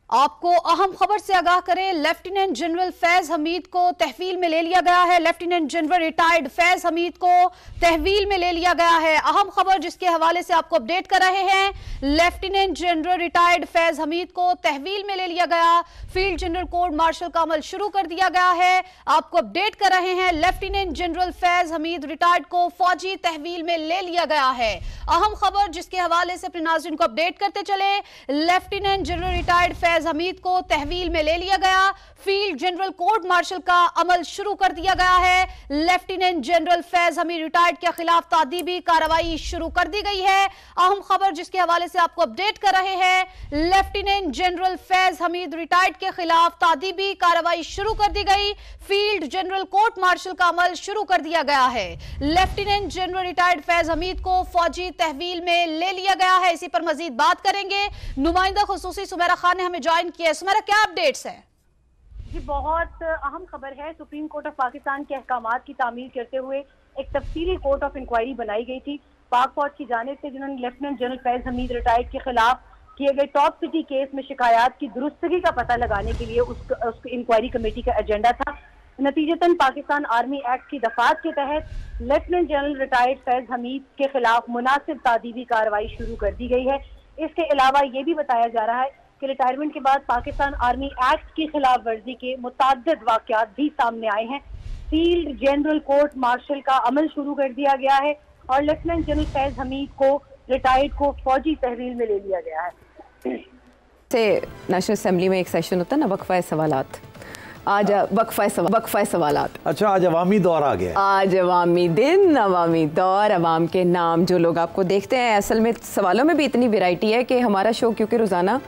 आपको अहम खबर से आगाह करें, लेफ्टिनेंट जनरल फैज हमीद को तहवील में ले लिया गया है। Lieutenant general retired Faiz Hamid को तहवील में ले लिया गया है। अहम खबर जिसके हवाले से आपको अपडेट कर रहे हैं, lieutenant general retired Faiz Hamid को तहवील में ले लिया गया। फील्ड जनरल कोर्ट मार्शल का अमल शुरू कर दिया गया है। आपको अपडेट कर रहे हैं, lieutenant general Faiz Hamid retired को फौजी तहवील में ले लिया गया है। अहम खबर जिसके हवाले से अपने नाज़रीन को अपडेट करते चले, lieutenant general retired Faiz Hamid को तहवील में ले लिया गया। फील्ड जनरल कोर्ट मार्शल का अमल शुरू कर दिया गया है। Lieutenant general Faiz Hamid retired के खिलाफ तादीबी कार्रवाई शुरू कर दी गई है। अहम खबर जिसके हवाले से आपको अपडेट कर रहे हैं, lieutenant general Faiz Hamid retired के खिलाफ तादीबी कार्रवाई शुरू कर दी गई। फील्ड जनरल कोर्ट मार्शल का अमल शुरू कर दिया गया है। Lieutenant general retired Faiz Hamid को फौजी तहवील में ले लिया गया है। इसी पर मजीद बात करेंगे। नुमाइंदा खुसूसी सुमेरा खान ने हमें ज्वाइन किया है। सुमेरा, क्या अपडेट्स हैं? जी, बहुत अहम खबर है। सुप्रीम कोर्ट ऑफ पाकिस्तान के अहकामात की तामील करते हुए एक तफसीली कोर्ट ऑफ इंक्वायरी बनाई गई थी पाक फौज की जानिब से, जिन्होंने lieutenant general Faiz Hamid retired के खिलाफ किए गए टॉप सिटी केस में शिकायत की दुरुस्तगी का पता लगाने के लिए उस इंक्वायरी कमेटी का एजेंडा था। नतीजतन पाकिस्तान आर्मी एक्ट की दफात के तहत lieutenant general retired Faiz Hamid के खिलाफ मुनासिब तादीबी कार्रवाई शुरू कर दी गई है। इसके अलावा ये भी बताया जा रहा है कि रिटायरमेंट के बाद पाकिस्तान आर्मी एक्ट की खिलाफ वर्जी के मुतअद्दिद वाक़यात भी सामने आए हैं। फील्ड जनरल कोर्ट मार्शल का अमल शुरू कर दिया गया है और लेफ्टिनेंट जनरल फैज हमीद को रिटायर्ड को फौजी तहवील में ले लिया गया है। नेशनल असेंबली में एक सेशन होता है ना, वक्फा सवालात। आज वक्फा सवालात। अच्छा, आज अवामी दौर आ गया। आज अवामी दिन, अवामी दौर, अवाम के नाम जो लोग आपको देखते हैं। असल में सवालों में भी इतनी वैरायटी है कि हमारा शो क्योंकि रोज़ाना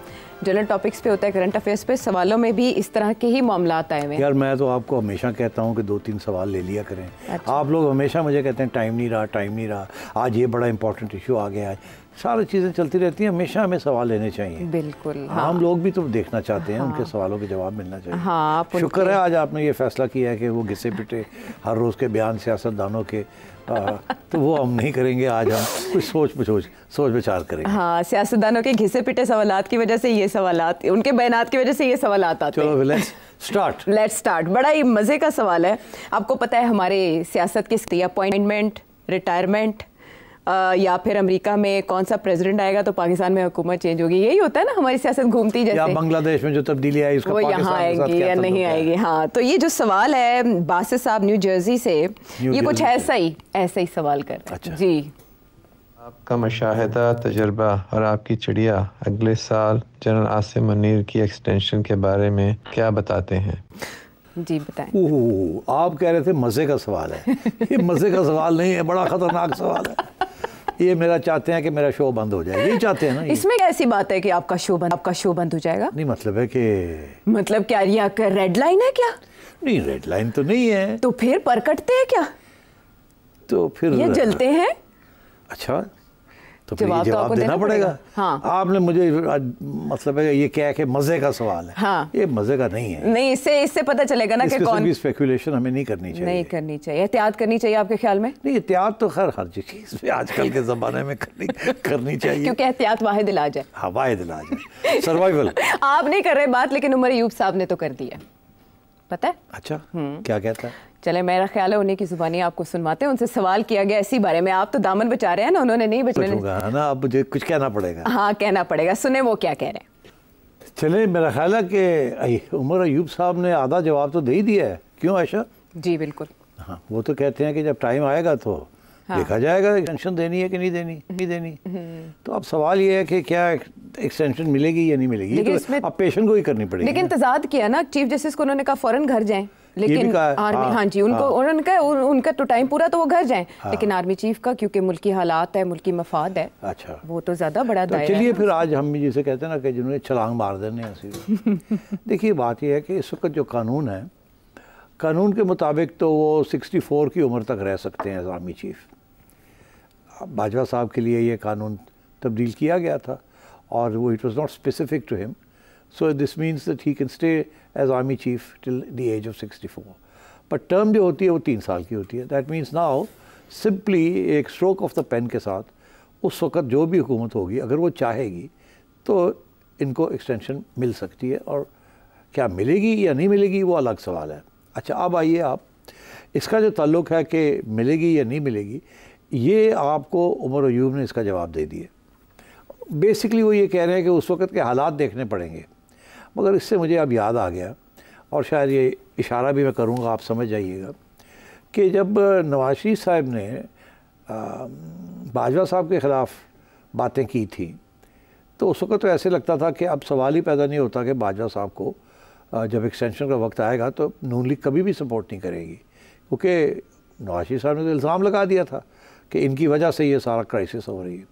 जनरल टॉपिक्स पे होता है, करंट अफेयर्स पे, सवालों में भी इस तरह के ही मामलात आए हुए हैं। यार, मैं तो आपको हमेशा कहता हूँ कि 2-3 सवाल ले लिया करें। अच्छा। आप लोग हमेशा मुझे कहते हैं टाइम नहीं रहा, आज ये बड़ा इंपॉर्टेंट इशू आ गया है। सारी चीज़ें चलती रहती हैं, हमेशा हमें सवाल लेने चाहिए। बिल्कुल, हाँ। हम लोग भी तो देखना चाहते हैं, उनके सवालों के जवाब मिलना चाहिए। हाँ, शुक्र है आज आपने ये फैसला किया है कि वो घिसे पिटे हर रोज़ के बयान सियासतदानों के तो वो हम नहीं करेंगे। आज हम कुछ सोच विचार करेंगे। हाँ, सियासतदानों के घिसे पिटे सवालात की वजह से ये सवालात, उनके बयानात की वजह से ये सवालात आते हैं। चलो लेट्स स्टार्ट। बड़ा ही मज़े का सवाल है। आपको पता है हमारे सियासत की अपॉइंटमेंट, रिटायरमेंट या फिर अमेरिका में कौन सा प्रेसिडेंट आएगा तो पाकिस्तान में हुकूमत चेंज होगी, यही होता है ना हमारी सियासत घूमती जैसे। या बांग्लादेश में जो तब्दीली आई उसका वो यहाँ आएगी या नहीं आएगी। हाँ, तो ये जो सवाल है बासित साहब न्यू जर्सी से, ये कुछ ऐसा ही सवाल कर रहे हैं। अच्छा। जी, आपका मुशाहिदा, तजर्बा और आपकी चिड़िया अगले साल जनरल आसिम मुनीर की एक्सटेंशन के बारे में क्या बताते हैं? जी बताएं। ओह, आप कह रहे थे मज़े का सवाल है। ये मज़े का सवाल नहीं है, बड़ा ख़तरनाक सवाल है। ये मेरा चाहते हैं कि मेरा शो बंद हो जाए, यही चाहते हैं ना। इसमें क्या ऐसी बात है कि आपका शो बंद हो जाएगा? नहीं, मतलब है कि मतलब क्या यहाँ का रेड लाइन है क्या? नहीं, रेड लाइन तो नहीं है। तो फिर पर कटते हैं क्या? तो फिर ये जलते हैं। अच्छा, तो फिर जवाब जवाब देना पड़ेगा। हाँ। आपने मुझे मतलब है ये क्या है कि मजे का सवाल है। हाँ। ये मजे का नहीं है। नहीं, इससे पता चलेगा ना कि कौन। स्पेकुलेशन हमें नहीं करनी चाहिए। नहीं करनी चाहिए, एहतियात करनी चाहिए आपके ख्याल में? नहीं, एहतियात तो खैर हर चीज पे आजकल के जमाने में करनी चाहिए, क्योंकि एहतियात वाहिद इलाज है। हाँ, वाहिद इलाज है, सर्वाइवल। आप नहीं कर रहे बात, लेकिन उमर अयूब साहब ने तो कर दी है, पता है? अच्छा, क्या कहता है? चले, मेरा ख्याल है उन्हीं की जुबानी आपको सुनवाते हैं। उनसे सवाल किया गया इसी बारे में। आप तो दामन बचा रहे हैं ना, उन्होंने नहीं बचाया ना। अब मुझे कुछ कहना पड़ेगा। हाँ, कहना पड़ेगा। सुने वो क्या कह रहे हैं। चले, मेरा ख्याल है कि उमर अयूब साहब ने आधा जवाब तो दे ही दिया है। क्यों आयशा? जी बिल्कुल। हाँ, वो तो कहते हैं कि जब टाइम आएगा तो देखा जाएगा एक्सटेंशन देनी है कि नहीं देनी। तो अब सवाल ये है कि क्या एक्सटेंशन मिलेगी या नहीं मिलेगी, तो अब पेशेंट को ही करनी पड़ेगी। लेकिन तजाद किया ना चीफ जस्टिस को, उन्होंने कहा फौरन घर जाएं, लेकिन आर्मी, हाँ जी, उन्होंने कहा उनका तो टाइम पूरा तो वो घर जाएं, लेकिन आर्मी चीफ का क्योंकि मुल्की हालात है, मुल्की मफाद है। अच्छा, वो तो ज्यादा बड़ा दायरा है। चलिए फिर आज हम जिसे कहते हैं ना कि जिन्होंने छलांग मार देने हैं। देखिए, बात यह है कि इस वक्त जो कानून है, कानून के मुताबिक तो वो 64 की उम्र तक रह सकते हैं आर्मी चीफ। बाजवा साहब के लिए ये कानून तब्दील किया गया था और वो it was not specific to him, so this means that he can stay as army chief till the age of 64। But term जो होती है वो 3 साल की होती है। दैट मीन्स नाउ सिंपली एक स्ट्रोक ऑफ द पेन के साथ उस वक्त जो भी हुकूमत होगी, अगर वो चाहेगी तो इनको एक्सटेंशन मिल सकती है, और क्या मिलेगी या नहीं मिलेगी वो अलग सवाल है। अच्छा, अब आइए आप, इसका जो ताल्लुक़ है कि मिलेगी या नहीं मिलेगी, ये आपको उमर अयूब ने इसका जवाब दे दिया। बेसिकली वो ये कह रहे हैं कि उस वक़्त के हालात देखने पड़ेंगे। मगर इससे मुझे अब याद आ गया, और शायद ये इशारा भी मैं करूँगा, आप समझ जाइएगा, कि जब नवाज शरीफ साहब ने बाजवा साहब के ख़िलाफ़ बातें की थी, तो उस वक़्त तो ऐसे लगता था कि अब सवाल ही पैदा नहीं होता कि बाजवा साहब को जब एक्सटेंशन का वक्त आएगा तो नून लीग कभी भी सपोर्ट नहीं करेगी, क्योंकि नवाज शरीफ साहब ने तो इल्ज़ाम लगा दिया था कि इनकी वजह से ये सारा क्राइसिस हो रही है।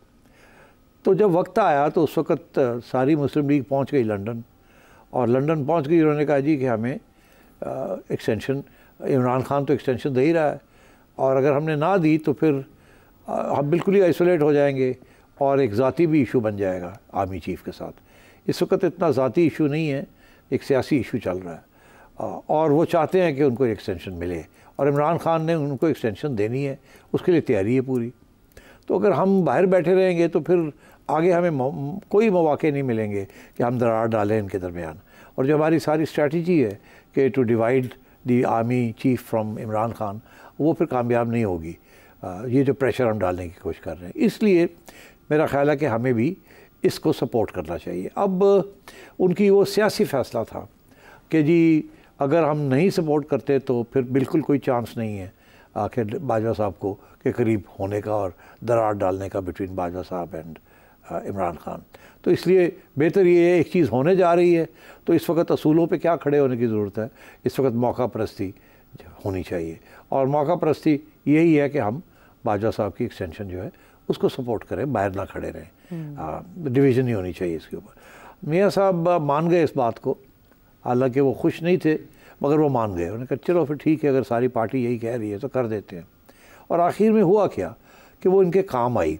तो जब वक्त आया तो उस वक़्त सारी मुस्लिम लीग पहुंच गई लंदन, और लंदन पहुंच गई, उन्होंने कहा जी कि हमें एक्सटेंशन, इमरान खान तो एक्सटेंशन दे ही रहा है, और अगर हमने ना दी तो फिर हम बिल्कुल ही आइसोलेट हो जाएंगे और एक ज़ाती भी इशू बन जाएगा आर्मी चीफ़ के साथ। इस वक्त इतना ज़ाती इशू नहीं है, एक सियासी इशू चल रहा है, और वो चाहते हैं कि उनको एक्सटेंशन मिले, और इमरान खान ने उनको एक्सटेंशन देनी है, उसके लिए तैयारी है पूरी। तो अगर हम बाहर बैठे रहेंगे तो फिर आगे हमें कोई मौके नहीं मिलेंगे कि हम दरार डालें इनके दरमियान। और जो हमारी सारी स्ट्रेटजी है कि to divide the army chief from Imran Khan, वो फिर कामयाब नहीं होगी। ये जो प्रेशर हम डालने की कोशिश कर रहे हैं, इसलिए मेरा ख्याल है कि हमें भी इसको सपोर्ट करना चाहिए। अब उनकी वो सियासी फ़ैसला था कि जी अगर हम नहीं सपोर्ट करते तो फिर बिल्कुल कोई चांस नहीं है आखिर बाजवा साहब को के करीब होने का और दरार डालने का बिटवीन बाजवा साहब एंड इमरान खान। तो इसलिए बेहतर ये एक चीज़ होने जा रही है, तो इस वक्त असूलों पे क्या खड़े होने की ज़रूरत है, इस वक्त मौका परस्ती होनी चाहिए, और मौका परस्ती यही है कि हम बाजवा साहब की एक्सटेंशन जो है उसको सपोर्ट करें, बाहर ना खड़े रहें। डिवीज़न नहीं होनी चाहिए इसके ऊपर। मियाँ साहब मान गए इस बात को, हालांकि वो खुश नहीं थे, मगर वो मान गए। उन्होंने कहा चलो फिर ठीक है, अगर सारी पार्टी यही कह रही है तो कर देते हैं। और आखिर में हुआ क्या कि वो इनके काम आई,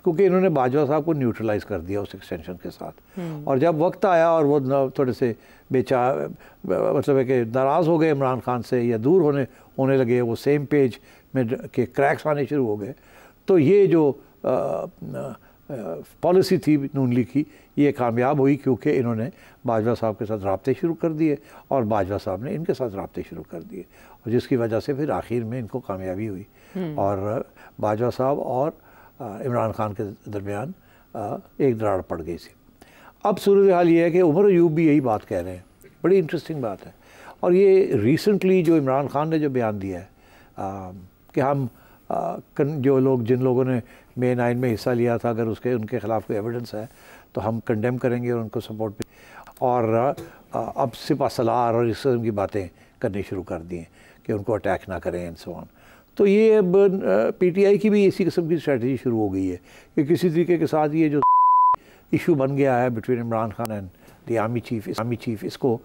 क्योंकि इन्होंने बाजवा साहब को न्यूट्रलाइज़ कर दिया उस एक्सटेंशन के साथ। और जब वक्त आया और वो थोड़े से मतलब है कि नाराज़ हो गए इमरान खान से या दूर होने लगे, वो सेम पेज में के क्रैक्स आने शुरू हो गए, तो ये जो पॉलिसी थी नून लीग की, ये कामयाब हुई, क्योंकि इन्होंने बाजवा साहब के साथ रबते शुरू कर दिए और बाजवा साहब ने इनके साथ रबते शुरू कर दिए, और जिसकी वजह से फिर आखिर में इनको कामयाबी हुई और बाजवा साहब और इमरान खान के दरमियान एक दरार पड़ गई थी। अब सूरत हाल ये है कि उमर अयूब भी यही बात कह रहे हैं। बड़ी इंटरेस्टिंग बात है, और ये रिसेंटली जो इमरान खान ने जो बयान दिया है कि हम जिन लोगों ने May 9 में हिस्सा लिया था, अगर उनके ख़िलाफ़ कोई एविडेंस है तो हम कंडेम करेंगे और उनको सपोर्ट भी, और अब सिपा सलार और इस किस्म की बातें करनी शुरू कर दी हैं कि उनको अटैक ना करें एंड सो ऑन। तो ये अब PTI की भी इसी किस्म की स्ट्रेटजी शुरू हो गई है कि किसी तरीके के साथ ये जो इशू बन गया है between Imran Khan and the army chief, इसको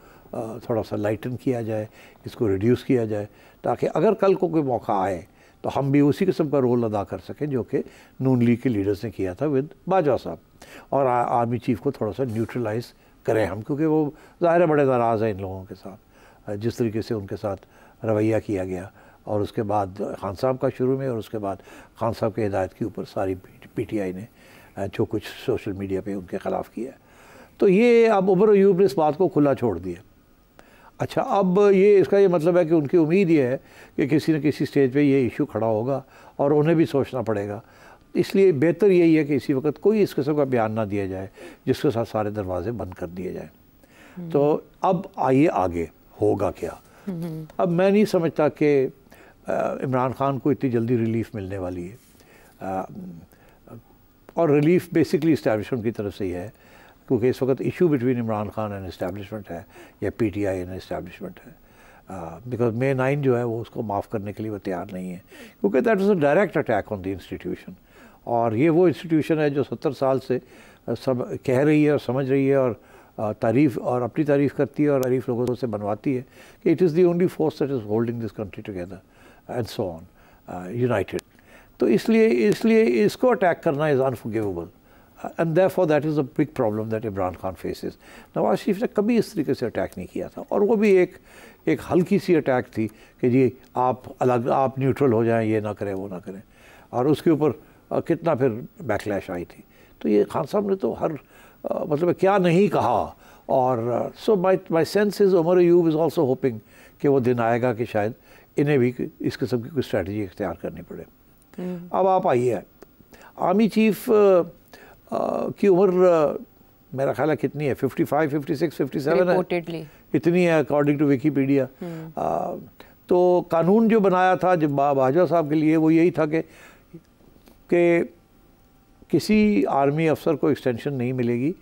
थोड़ा सा लाइटन किया जाए, इसको रिड्यूस किया जाए, ताकि अगर कल को कोई मौका आए तो हम भी उसी किस्म का रोल अदा कर सकें जो कि नून लीग के लीडर्स ने किया था विद बाजवा साहब, और आर्मी चीफ को थोड़ा सा न्यूट्रलाइज़ करें हम, क्योंकि वो ज़ाहिर बड़े नाराज़ हैं इन लोगों के साथ जिस तरीके से उनके साथ रवैया किया गया, और उसके बाद खान साहब का शुरू में, और उसके बाद खान साहब के हिदायत के ऊपर सारी PTI ने जो कुछ सोशल मीडिया पे उनके ख़िलाफ़ किया। तो ये अब उमर अयूब ने इस बात को खुला छोड़ दिया। अच्छा, अब इसका ये मतलब है कि उनकी उम्मीद ये है कि किसी न किसी स्टेज पे ये इशू खड़ा होगा और उन्हें भी सोचना पड़ेगा। इसलिए बेहतर यही है कि इसी वक्त कोई इस किस्म का बयान ना दिया जाए जिसके साथ सारे दरवाजे बंद कर दिए जाए। तो अब आइए आगे होगा क्या। अब मैं नहीं समझता कि इमरान खान को इतनी जल्दी रिलीफ मिलने वाली है, और रिलीफ बेसिकली इस्टेब्लिशमेंट की तरफ से ही है, क्योंकि इस वक्त issue between Imran Khan and establishment है या PTI एंड इस्टेब्लिशमेंट है, बिकॉज May 9 जो है वो उसको माफ़ करने के लिए वो तैयार नहीं है, क्योंकि that is a direct attack on the institution. और ये वो इंस्टीट्यूशन है जो 70 साल से सब कह रही है और समझ रही है और तारीफ़ और अपनी तारीफ़ करती है और तारीफ़ लोगों से बनवाती है कि it is the only force that is holding this country together and so on united. तो इसलिए इसको अटैक करना is unforgivable, and therefore that is a big problem that Imran Khan faces. Nawaz Sharif ने कभी इस तरीके से अटैक नहीं किया था, और वो भी एक हल्की सी अटैक थी कि जी आप न्यूट्रल हो जाएं, ये ना करें वो ना करें, और उसके ऊपर कितना फिर बैकलैश आई थी। तो ये खान साहब ने तो हर मतलब क्या नहीं कहा। और so my sense is Omar Ayub is also hoping कि वो दिन आएगा कि शायद इन्हें भी इस किस्म की कोई स्ट्रेटजी इख्तियार करनी पड़े। अब आप आइए, आर्मी चीफ की उम्र मेरा ख्याल है कितनी है, 55, 56, 57 है, इतनी है अकॉर्डिंग टू विकीपीडिया। तो कानून जो बनाया था जब बाजवा साहब के लिए, वो यही था कि किसी आर्मी अफसर को एक्सटेंशन नहीं मिलेगी,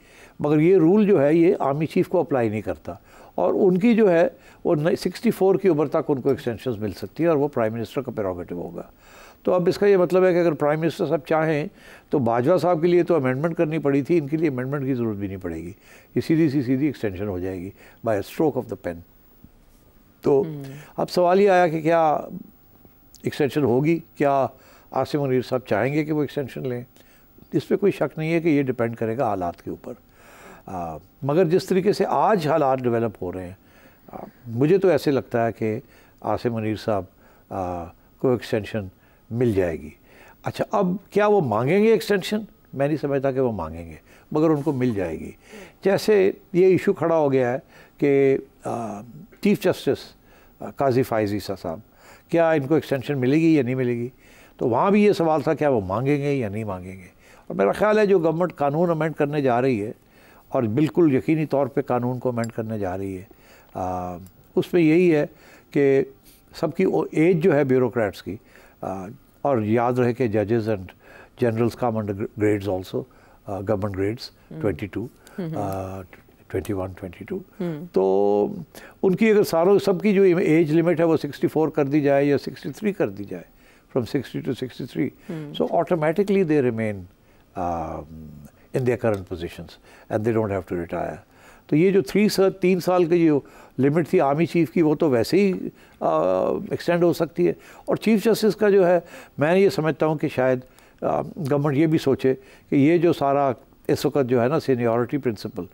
मगर ये रूल जो है ये आर्मी चीफ को अप्लाई नहीं करता, और उनकी जो है वो 64 की उम्र तक उनको एक्सटेंशन मिल सकती है, और वो प्राइम मिनिस्टर का प्रेरोगेटिव होगा। तो अब इसका ये मतलब है कि अगर प्राइम मिनिस्टर साहब चाहें तो बाजवा साहब के लिए तो अमेंडमेंट करनी पड़ी थी, इनके लिए अमेंडमेंट की ज़रूरत भी नहीं पड़ेगी, ये सीधी एक्सटेंशन हो जाएगी by stroke of the pen. तो अब सवाल ये आया कि क्या एक्सटेंशन होगी, क्या आसिम मुनीर साहब चाहेंगे कि वो एक्सटेंशन लें। इस पर कोई शक नहीं है कि ये डिपेंड करेगा हालात के ऊपर। मगर जिस तरीके से आज हालात डेवलप हो रहे हैं, मुझे तो ऐसे लगता है कि आसिम मुनीर साहब को एक्सटेंशन मिल जाएगी। अच्छा, अब क्या वो मांगेंगे एक्सटेंशन? मैं नहीं समझता कि वो मांगेंगे, मगर उनको मिल जाएगी। जैसे ये इशू खड़ा हो गया है कि चीफ जस्टिस काजी फायज़ ईसा साहब, क्या इनको एक्सटेंशन मिलेगी या नहीं मिलेगी, तो वहाँ भी ये सवाल था क्या वो मांगेंगे या नहीं मांगेंगे। और मेरा ख्याल है जो गवर्नमेंट कानून अमेंड करने जा रही है, और बिल्कुल यकीनी तौर पे कानून को अमेंड करने जा रही है, उसमें यही है कि सबकी एज जो है ब्यूरोक्रेट्स की, और याद रहे कि जजेस and generals come under grades also, government grades 22, 21, 22, तो उनकी अगर सबकी जो एज लिमिट है वो 64 कर दी जाए या 63 कर दी जाए, from 60 to 63, so automatically they remain in their current positions and they don't have to retire. तो ये जो 3 साल की जो लिमिट थी आर्मी चीफ की, वो तो वैसे ही एक्सटेंड हो सकती है। और चीफ जस्टिस का जो है, मैं ये समझता हूँ कि शायद गवर्नमेंट ये भी सोचे कि ये जो सारा इस वक्त जो है ना सीनियरिटी प्रिंसिपल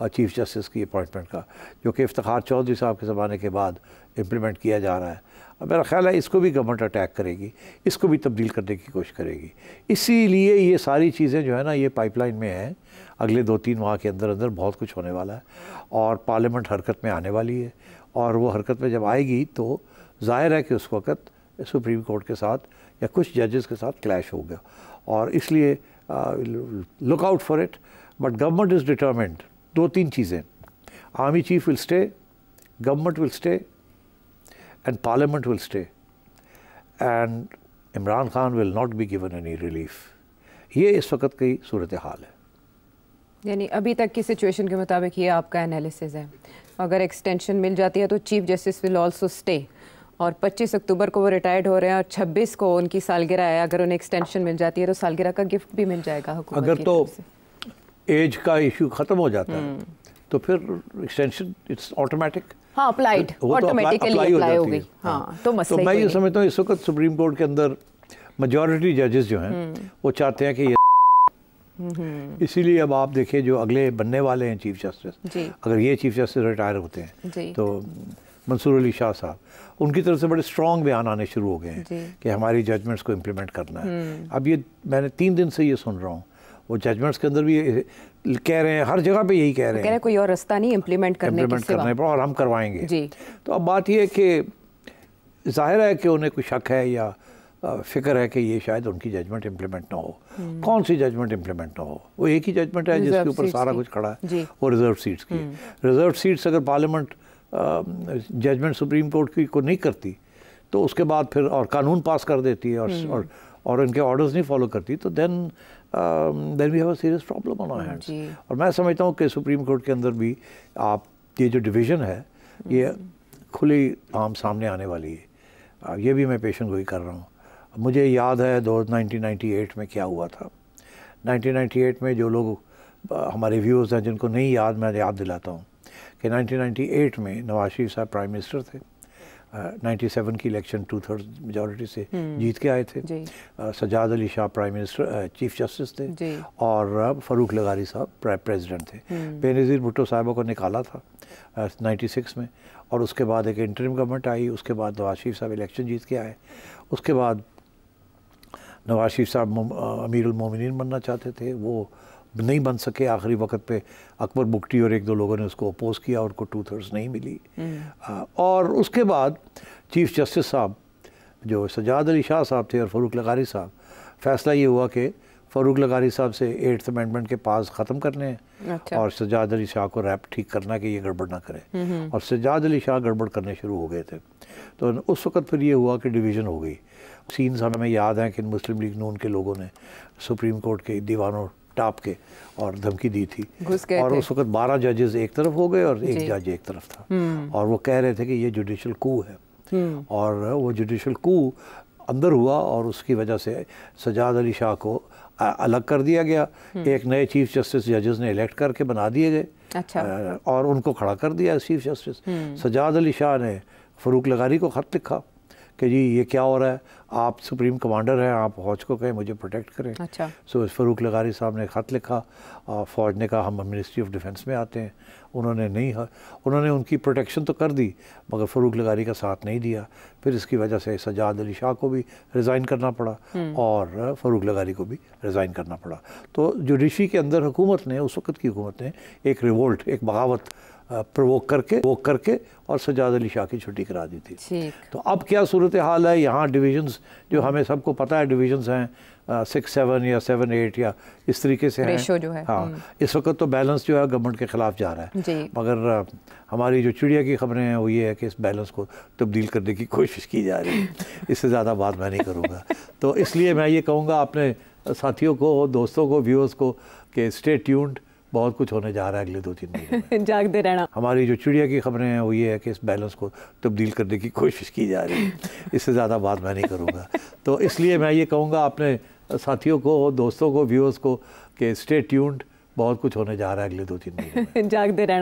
चीफ जस्टिस की अपॉइंटमेंट का, जो कि इफ्तिखार चौधरी साहब के ज़माने के बाद इम्प्लीमेंट किया जा रहा है, मेरा ख्याल है इसको भी गवर्नमेंट अटैक करेगी, इसको भी तब्दील करने की कोशिश करेगी। इसीलिए ये सारी चीज़ें जो है ना ये पाइपलाइन में हैं, अगले 2-3 माह के अंदर अंदर बहुत कुछ होने वाला है, और पार्लियामेंट हरकत में आने वाली है, और वो हरकत में जब आएगी तो जाहिर है कि उस वक़्त सुप्रीम कोर्ट के साथ या कुछ जजेस के साथ क्लैश होगा, और इसलिए look out for it. But government is determined, 2-3 चीज़ें, army chief will stay, government will stay, and parliament will stay, and Imran Khan will not be given any relief. ये इस वक्त की सूरत हाल है। यानी अभी तक की सिचुएशन के मुताबिक ये आपका एनालिसिस है। अगर एक्सटेंशन मिल जाती है तो chief justice will also stay, और 25 अक्टूबर को वो रिटायर्ड हो रहे हैं, और 26 को उनकी सालगिरह है। अगर उन्हें एक्सटेंशन मिल जाती है तो सालगिरह का गिफ्ट भी मिल जाएगा हुकूमत अगर तो एज का इशू ख़त्म हो जाता है तो फिर एक्सटेंशन इट्स ऑटोमेटिक, हाँ अप्लाइड, ऑटोमेटिकली अप्लाई हो गई। हाँ, तो मसला तो मैं ये समझता हूँ इस वक्त सुप्रीम कोर्ट के अंदर मेजॉरिटी जजेस जो हैं वो चाहते हैं कि ये, इसीलिए अब आप देखिए जो अगले बनने वाले हैं चीफ जस्टिस, अगर ये चीफ जस्टिस रिटायर होते हैं तो मंसूर अली शाह साहब, उनकी तरफ से बड़े स्ट्रॉन्ग बयान आने शुरू हो गए हैं कि हमारी जजमेंट्स को इम्प्लीमेंट करना है। अब ये मैंने 3 दिन से ये सुन रहा हूँ, वो जजमेंट्स के अंदर भी कह रहे हैं, हर जगह पे यही कह रहे हैं, कोई और रास्ता नहीं इम्प्लीमेंट करने पर, और हम करवाएंगे जी। तो अब बात ये है कि जाहिर है कि उन्हें कोई शक है या फिक्र है कि ये शायद उनकी जजमेंट इम्प्लीमेंट ना हो। कौन सी जजमेंट इम्प्लीमेंट ना हो? वो एक ही जजमेंट है जिसके ऊपर सारा कुछ खड़ा है, वो रिजर्व सीट्स की। रिजर्व सीट्स अगर पार्लियामेंट जजमेंट सुप्रीम कोर्ट की को नहीं करती तो उसके बाद फिर और कानून पास कर देती है और इनके ऑर्डर्स नहीं फॉलो करती, तो then we have a serious problem on our hands. और मैं समझता हूँ कि सुप्रीम कोर्ट के अंदर भी आप ये जो डिवीज़न है ये खुली आम सामने आने वाली है। ये भी मैं पेशन गोई कर रहा हूँ। मुझे याद है 1998 में क्या हुआ था। 1998 में जो लोग हमारे व्यूअर्स हैं जिनको नहीं याद, मैं याद दिलाता हूँ कि 1998 में नवाज शरीफ साहब प्राइम मिनिस्टर थे। 97 की इलेक्शन 2/3 मेजॉरिटी से जीत के आए थे। Sajjad Ali Shah prime minister chief justice थे और फ़ारूक लगारी साहब प्रेसिडेंट थे। बेनज़ीर भुट्टो साहिबा को निकाला था 96 में, और उसके बाद एक इंटरिम गवर्नमेंट आई। उसके बाद नवाज शरीफ साहब इलेक्शन जीत के आए। उसके बाद नवाज शरीफ साहब अमीरुल मोमिनीन बनना चाहते थे, वो नहीं बन सके। आखिरी वक्त पे अकबर बुगटी और एक दो लोगों ने उसको अपोज किया, उनको 2/3 नहीं मिली। और उसके बाद चीफ जस्टिस साहब जो सजाद अली शाह साहब थे और फ़रूक लगारी साहब, फैसला ये हुआ कि फ़रूक लगारी साहब से 8th अमेंडमेंट के पास ख़त्म करने हैं। अच्छा। और सजाद अली शाह को रैप ठीक करना कि ये गड़बड़ ना करे। और सजाद अली शाह गड़बड़ करने शुरू हो गए थे। तो उस वक्त फिर ये हुआ कि डिवीज़न हो गई। सीन्स हमें याद हैं कि मुस्लिम लीग नून के लोगों ने सुप्रीम कोर्ट के दीवानों टाप के और धमकी दी थी, और उस वक्त 12 जजेस एक तरफ हो गए और एक जज एक तरफ था, और वो कह रहे थे कि ये जुडिशल कू है। और वो जुडिशल कू अंदर हुआ और उसकी वजह से सजाद अली शाह को अलग कर दिया गया। एक नए चीफ जस्टिस जजेस ने इलेक्ट करके बना दिए गए। अच्छा। और उनको खड़ा कर दिया चीफ जस्टिस। सजाद अली शाह ने फ़रूक लगारी को ख़त लिखा कि जी ये क्या हो रहा है, आप सुप्रीम कमांडर हैं, आप फ़ौज को कहें मुझे प्रोटेक्ट करें। अच्छा। सो फ़रूक लगारी साहब ने ख़त लिखा, फ़ौज ने कहा हम मिनिस्ट्री ऑफ डिफेंस में आते हैं। उन्होंने उनकी प्रोटेक्शन तो कर दी, मगर फ़रूक लगारी का साथ नहीं दिया। फिर इसकी वजह से सजाद अली शाह को भी रिज़ाइन करना पड़ा और फ़रूक लगारी को भी रिज़ाइन करना पड़ा। तो जुडिशरी के अंदर हुकूमत ने, उस वक्त की हुकूमत ने एक रिवोल्ट, एक बगावत प्रोवोक करके और सजाद अली शाह की छुट्टी करा दी थी। तो अब क्या सूरत हाल है यहाँ? डिवीजन्स जो हमें सबको पता है डिवीजन्स हैं 6-7 या 7-8 या इस तरीके से हैं जो है। हाँ, इस वक्त तो बैलेंस जो है गवर्नमेंट के ख़िलाफ़ जा रहा है, मगर हमारी जो चिड़िया की खबरें हैं वो ये है कि इस बैलेंस को तब्दील करने की कोशिश की जा रही है। इससे ज़्यादा बात मैं नहीं करूँगा। तो इसलिए मैं ये कहूँगा अपने साथियों को, दोस्तों को, व्यूअर्स को कि स्टे ट्यून्ड, बहुत कुछ होने जा रहा है अगले 2-3 महीने में। जागते रहना। हमारी जो चिड़िया की खबरें हैं वो ये है कि इस बैलेंस को तब्दील करने की कोशिश की जा रही है। इससे ज़्यादा बात मैं नहीं करूँगा। तो इसलिए मैं ये कहूँगा अपने साथियों को, दोस्तों को, व्यूअर्स को कि स्टे ट्यून्ड, बहुत कुछ होने जा रहा है अगले 2-3 महीने में। जागते रहना।